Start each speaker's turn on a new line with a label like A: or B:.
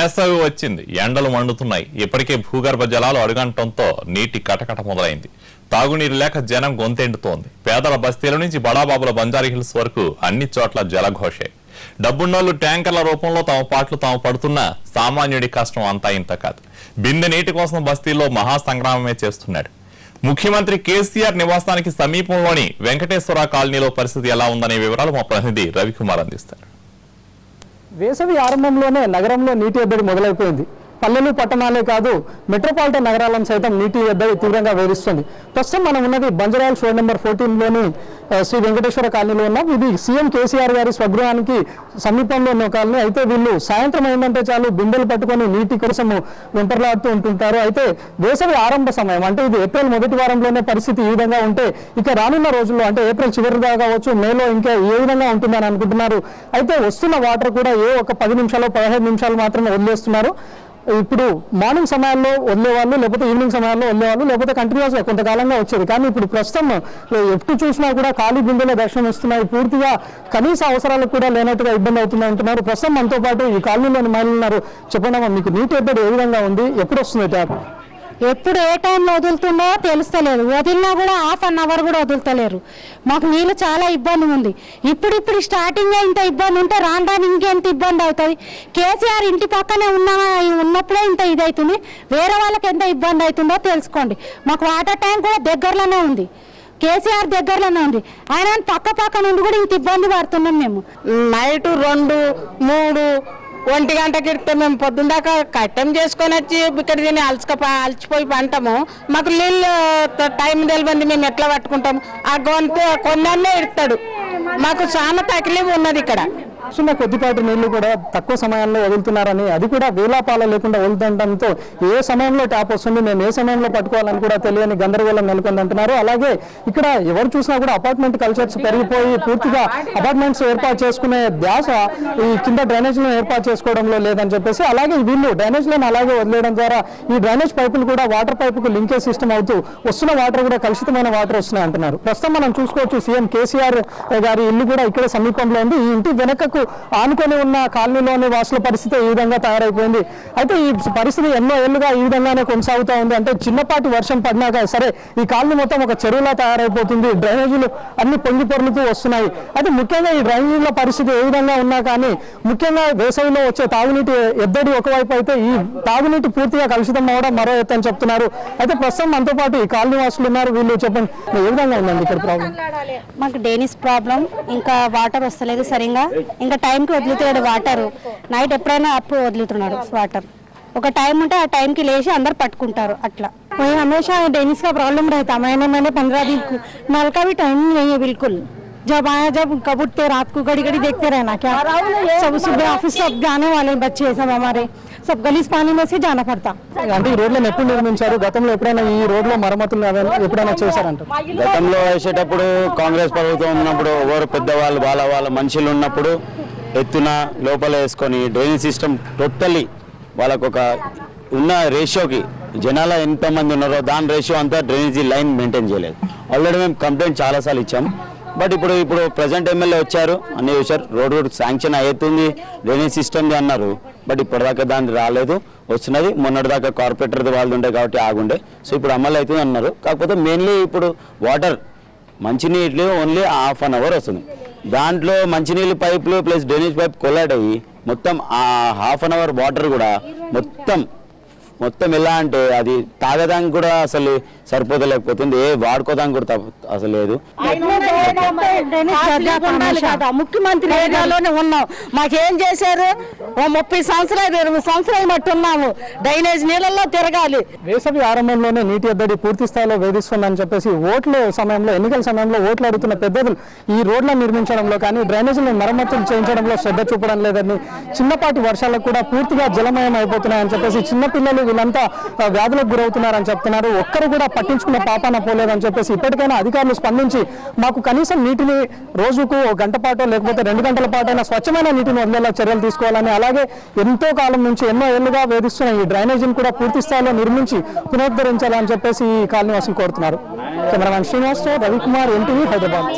A: వేసవి వచ్చింది, ఎండలు మండుతున్నాయి. ఇప్పటికే భూగర్భ జలాలు అడుగంటంతో నీటి కటకట మొదలైంది. తాగునీరు లేక జనం గొంతెండుతోంది. పేదల బస్తీల నుంచి బడాబాబుల బంజారీ హిల్స్ వరకు అన్ని చోట్ల జలఘోషే. డబ్బున్నోళ్లు ట్యాంకర్ల రూపంలో తమ పాటలు తాము పడుతున్నా సామాన్యుడి కష్టం అంతా ఇంత కాదు. బిందె నీటి కోసం బస్తీల్లో మహాసంగ్రామమే చేస్తున్నాడు. ముఖ్యమంత్రి కేసీఆర్ నివాసానికి సమీపంలోని వెంకటేశ్వర కాలనీలో పరిస్థితి ఎలా ఉందనే వివరాలు మా ప్రతినిధి రవికుమార్ అందిస్తారు.
B: వేసవి ఆరంభంలోనే నగరంలో నీటి ఎద్దడి మొదలైపోయింది. పల్లెలు పట్టణాలే కాదు, మెట్రోపాలిటన్ నగరాలను సైతం నీటి ఎద్దడి తీవ్రంగా వేధిస్తుంది. ప్రస్తుతం మనం ఉన్నది బంజారాహిల్స్ రోడ్ నెంబర్ 14లోని శ్రీ వెంకటేశ్వర కాలనీలో ఉన్నాం. ఇది సీఎం కేసీఆర్ గారి స్వగృహానికి సమీపంలో ఉన్న కాలనీ. అయితే వీళ్ళు సాయంత్రం అయిందంటే చాలు బిందెలు పట్టుకొని నీటి కోసం వెంపర్లాడుతూ ఉంటుంటారు. అయితే వేసవి ఆరంభ సమయం అంటే ఇది ఏప్రిల్ మొదటి వారంలోనే పరిస్థితి ఈ విధంగా ఉంటే ఇక రానున్న రోజుల్లో అంటే ఏప్రిల్ చివరి దాకా కావచ్చు, మేలో ఇంకా ఏ విధంగా ఉంటుందని అనుకుంటున్నారు. అయితే వస్తున్న వాటర్ కూడా ఒక 10 నిమిషాలు 15 నిమిషాలు మాత్రమే వదిలేస్తున్నారు. ఇప్పుడు మార్నింగ్ సమయాల్లో వదిలేవాళ్ళు, లేకపోతే ఈవినింగ్ సమయాల్లో వదిలేవాళ్ళు, లేకపోతే కంటిన్యూస్ గా కొంతకాలంగా వచ్చేది. కానీ ఇప్పుడు ప్రస్తుతం ఎప్పుడు చూసినా కూడా ఖాళీ బిందెలే దర్శనం ఇస్తున్నాయి. పూర్తిగా కనీస అవసరాలకు కూడా లేనట్టుగా ఇబ్బంది అవుతుంది అంటున్నారు. ప్రస్తుతం మనతో పాటు ఈ కాలనీలోని మహిళలు ఉన్నారు. చెప్పండి, మీకు నీటి ఎద్దడి ఏ విధంగా ఉంది, ఎప్పుడు వస్తుంది ట్యాప్?
C: ఎప్పుడు ఏ టైంలో వదులుతుందో తెలుస్తలేదు. వదిలినా కూడా హాఫ్ అన్ అవర్ కూడా వదులుతలేరు. మాకు నీళ్ళు చాలా ఇబ్బంది ఉంది. ఇప్పుడు స్టార్టింగ్ ఇంత ఇబ్బంది ఉంటే రాను ఇంకెంత ఇబ్బంది అవుతుంది. కేసీఆర్ ఇంటి పక్కనే ఉన్నప్పుడే ఇంత ఇది అవుతుంది. వేరే వాళ్ళకి ఎంత ఇబ్బంది అవుతుందో తెలుసుకోండి. మాకు వాటర్ ట్యాంక్ కూడా దగ్గరలోనే ఉంది, కేసీఆర్ దగ్గరలోనే ఉంది. ఆయన పక్క నుండి కూడా ఇంత ఇబ్బంది పడుతున్నాం. మేము
D: నైట్ 2, 3 1 గంటకి ఇడితే మేము పొద్దున్న దాకా కట్టం చేసుకొని వచ్చి ఇక్కడ తిని అలసిపోయి పంటాము. మాకు నీళ్ళు టైం తెలియంది, మేము ఎట్లా పట్టుకుంటాము? ఆ గొంతు కొన్నే ఇడతాడు. మాకు చాలా తక్లీఫ్ ఉన్నది ఇక్కడ.
B: కొద్దిపాటి నీళ్లు కూడా తక్కువ సమయంలో వదులుతున్నారని, అది కూడా వేలాపాల లేకుండా వదులుతుండటంతో ఏ సమయంలో ట్యాప్ వస్తుంది, మేము ఏ సమయంలో పట్టుకోవాలని కూడా తెలియని గందరగోళం నెలకొందంటున్నారు. అలాగే ఇక్కడ ఎవరు చూసినా కూడా అపార్ట్మెంట్ కల్చర్స్ పెరిగిపోయి పూర్తిగా అపార్ట్మెంట్స్ ఏర్పాటు చేసుకునే ధ్యాస ఈ కింద డ్రైనేజ్లను ఏర్పాటు చేసుకోవడంలో లేదని చెప్పేసి, అలాగే వీళ్ళు డ్రైనేజ్లను అలాగే వదిలేయడం ద్వారా ఈ డ్రైనేజ్ పైపులు కూడా వాటర్ పైపుకు లింకేజ్ సిస్టమ్ అవుతూ వస్తున్న వాటర్ కూడా కలుషితమైన వాటర్ వస్తున్నాయి అంటున్నారు. ప్రస్తుతం మనం చూసుకోవచ్చు, సీఎం కేసీఆర్ గారి ఇల్లు కూడా ఇక్కడ సమీపంలో ఉంది. ఈ ఇంటి వెనకకు ఆనుకొని ఉన్న కాలనీలోని వాసుల పరిస్థితి ఈ విధంగా తయారైపోయింది. అయితే ఈ పరిస్థితి ఎన్నో ఏళ్లుగా ఈ విధంగానే కొనసాగుతూ ఉంది. అంటే చిన్నపాటి వర్షం పడినాక సరే ఈ కాలనీ మొత్తం ఒక చెరువులా తయారైపోతుంది. డ్రైనేజీలు అన్ని పొంగి పొర్లుతూ వస్తున్నాయి. అయితే ముఖ్యంగా ఈ డ్రైనేజీల పరిస్థితి ఏ విధంగా ఉన్నా కానీ ముఖ్యంగా వేసవిలో వచ్చే తాగునీటి ఎద్దడి ఒకవైపు అయితే ఈ తాగునీటి పూర్తిగా కలుషితం అవడం మరో ఎత్తు అని చెప్తున్నారు. అయితే ప్రస్తుతం మనతో పాటు ఈ కాలనీ వాసులు ఉన్నారు. వీళ్ళు చెప్పండి, ఏ విధంగా ఉందండి ఇక్కడ ప్రాబ్లం?
C: మాకు డ్రైనేజ్ ప్రాబ్లం, ఇంకా వాటర్ వస్తలేదు సరిగా. ఇంకా టైంకి వదులుతున్నాడు వాటర్. నైట్ ఎప్పుడైనా అప్పుడు వదులుతున్నాడు వాటర్. ఒక టైం ఉంటే ఆ టైంకి లేచి అందరు పట్టుకుంటారు. అట్లా हमेशा ड्रेनेज का प्रॉब्लम रहता। मैंने 15 दिन नल का भी टाइम नहीं है बिल्कुल। जब आया जब कब उठते रात को घड़ी देखते रहना क्या। सब सुबह ऑफिस सब जाने वाले बच्चे सब हमारे सब गलीज पानी में से जाना पड़ता।
B: అంటే ఈ రోడ్లను ఎప్పుడు నిర్మించారు? గతంలో ఎప్పుడైనా ఈ రోడ్లో మరమ్మతులు ఎప్పుడైనా చేశారంట?
E: గతంలో వేసేటప్పుడు కాంగ్రెస్ ప్రభుత్వం ఉన్నప్పుడు ఎవరు పెద్దవాళ్ళు వాళ్ళ మనుషులు ఉన్నప్పుడు ఎత్తున లోపల వేసుకొని డ్రైనేజ్ సిస్టమ్ టోటల్లీ వాళ్ళకు ఒక ఉన్న రేషియోకి జనాలు ఎంతమంది ఉన్నారో దాని రేషియో అంతా డ్రైనేజీ లైన్ మెయింటైన్ చేయలేదు. ఆల్రెడీ మేము కంప్లైంట్ చాలాసార్లు ఇచ్చాం. బట్ ఇప్పుడు ప్రజెంట్ ఎమ్మెల్యే వచ్చారు, అన్ని చూసారు, రోడ్ శాంక్షన్ అవుతుంది డ్రైనేజ్ సిస్టమ్ది అన్నారు. బట్ ఇప్పటిదాకా దాన్ని రాలేదు, వస్తున్నది. మొన్నటిదాకా కార్పొరేటర్ వాళ్ళు ఉండే కాబట్టి ఆగుండే. సో ఇప్పుడు అమలు అవుతుంది అన్నారు. కాకపోతే మెయిన్లీ ఇప్పుడు వాటర్ మంచినీళ్ళు ఓన్లీ హాఫ్ అన్ అవర్ వస్తుంది. దాంట్లో మంచినీళ్ళు పైపులు ప్లస్ డ్రైనేజ్ పైప్ కొలాట్ అయ్యి మొత్తం ఆ హాఫ్ అన్ అవర్ వాటర్ కూడా మొత్తం ఎలా అంటే అది తాగడానికి కూడా అసలు సరిపోతలేకపోతుంది, ఏ వాడుకోదానికి కూడా అసలు లేదు.
D: ముఖ్యమంత్రి ఏరియాలోనే ఉన్నాం. మాకేం చేశారు? 30 సంవత్సరాలు 20 సంవత్సరాలు మట్టి ఉన్నాము. డ్రైనేజ్ నీళ్ళల్లో తిరగాలి.
B: వేసవి ఆరంభంలోనే నీటి ఎద్దడి పూర్తి స్థాయిలో వేధిస్తుందని చెప్పేసి ఎన్నికల సమయంలో ఓట్లు అడుగుతున్న పెద్దలు ఈ రోడ్లను నిర్మించడంలో కానీ డ్రైనేజీలను మరమ్మతులు చేయించడంలో శ్రద్ధ చూపడం లేదని, చిన్నపాటి వర్షాలకు కూడా పూర్తిగా జలమయం అయిపోతున్నాయని చెప్పేసి చిన్నపిల్లలు వీళ్ళంతా వ్యాధులకు గురవుతున్నారని చెప్తున్నారు. ఒక్కరు కూడా పట్టించుకున్న పాపాన పోలేదని చెప్పేసి ఇప్పటికైనా అధికారులు స్పందించి మాకు కనీసం నీటిని రోజుకు 1 గంట పాటో లేకపోతే 2 గంటల పాటైనా స్వచ్ఛమైన నీటిని వదిలేలా చర్యలు తీసుకోవాలని, అలాగే ఎంతో కాలం నుంచి ఎన్నో ఏళ్లుగా వేధిస్తున్న ఈ డ్రైనేజీని కూడా పూర్తి స్థాయిలో నిర్మించి పునరుద్ధరించాలని చెప్పేసి ఈ కాలనీ వాసులు కోరుతున్నారు. Cameraman Srinivas, Ravikumar, NTV, Hyderabad.